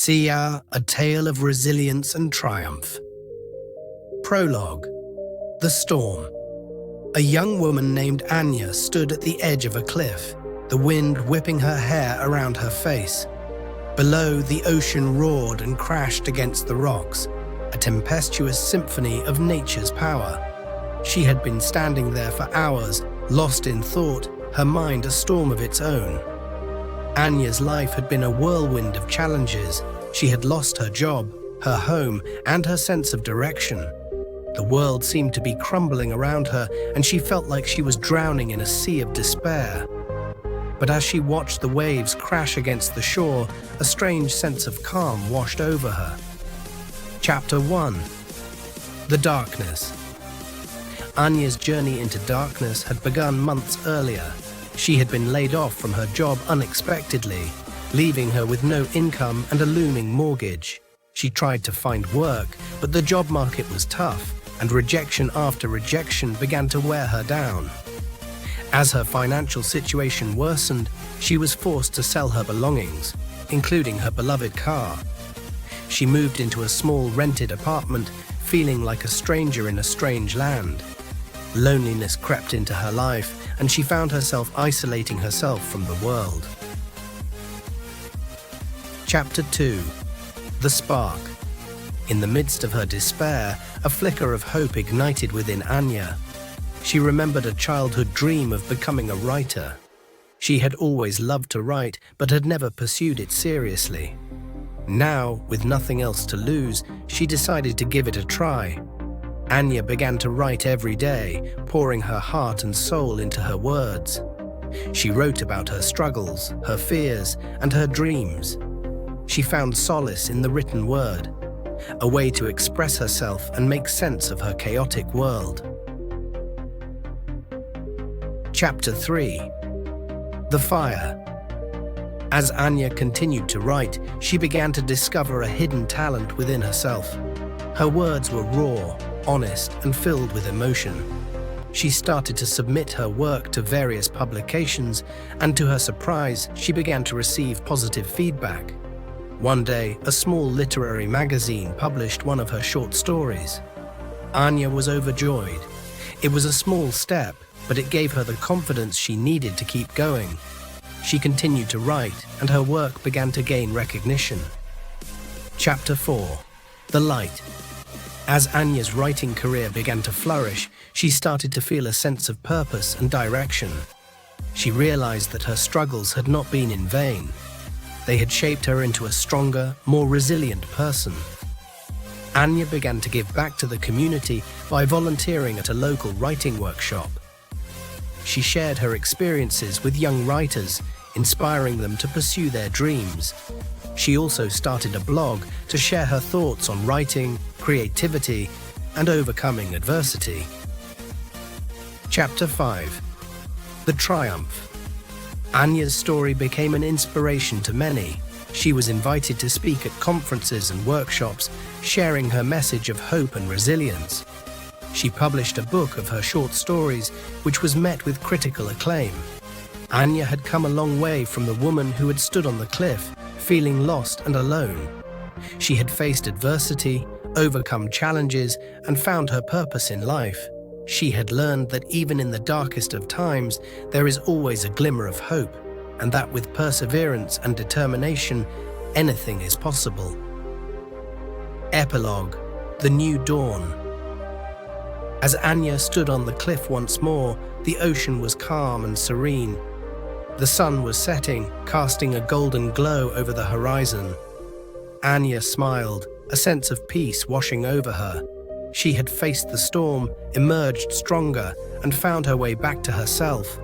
Sia, a tale of resilience and triumph. Prologue. The storm. A young woman named Anya stood at the edge of a cliff, the wind whipping her hair around her face. Below, the ocean roared and crashed against the rocks, a tempestuous symphony of nature's power. She had been standing there for hours, lost in thought, her mind a storm of its own. Anya's life had been a whirlwind of challenges. She had lost her job, her home, and her sense of direction. The world seemed to be crumbling around her, and she felt like she was drowning in a sea of despair. But as she watched the waves crash against the shore, a strange sense of calm washed over her. Chapter 1. The Darkness. Anya's journey into darkness had begun months earlier. She had been laid off from her job unexpectedly, leaving her with no income and a looming mortgage. She tried to find work, but the job market was tough, and rejection after rejection began to wear her down. As her financial situation worsened, she was forced to sell her belongings, including her beloved car. She moved into a small rented apartment, feeling like a stranger in a strange land. Loneliness crept into her life, and she found herself isolating herself from the world. Chapter 2. The Spark. In the midst of her despair, a flicker of hope ignited within Anya. She remembered a childhood dream of becoming a writer. She had always loved to write, but had never pursued it seriously. Now, with nothing else to lose, she decided to give it a try. Anya began to write every day, pouring her heart and soul into her words. She wrote about her struggles, her fears, and her dreams. She found solace in the written word, a way to express herself and make sense of her chaotic world. Chapter 3. The Fire. As Anya continued to write, she began to discover a hidden talent within herself. Her words were raw, honest, and filled with emotion. She started to submit her work to various publications, and to her surprise, she began to receive positive feedback. One day, a small literary magazine published one of her short stories. Anya was overjoyed. It was a small step, but it gave her the confidence she needed to keep going. She continued to write, and her work began to gain recognition. Chapter 4. The Light. As Anya's writing career began to flourish, she started to feel a sense of purpose and direction. She realized that her struggles had not been in vain. They had shaped her into a stronger, more resilient person. Anya began to give back to the community by volunteering at a local writing workshop. She shared her experiences with young writers, inspiring them to pursue their dreams. She also started a blog to share her thoughts on writing, creativity, and overcoming adversity. Chapter 5. The Triumph. Anya's story became an inspiration to many. She was invited to speak at conferences and workshops, sharing her message of hope and resilience. She published a book of her short stories, which was met with critical acclaim. Anya had come a long way from the woman who had stood on the cliff, feeling lost and alone. She had faced adversity, overcome challenges, and found her purpose in life. She had learned that even in the darkest of times, there is always a glimmer of hope, and that with perseverance and determination, anything is possible. Epilogue. The New Dawn. As Anya stood on the cliff once more, the ocean was calm and serene. The sun was setting, casting a golden glow over the horizon. Anya smiled, a sense of peace washing over her. She had faced the storm, emerged stronger, and found her way back to herself.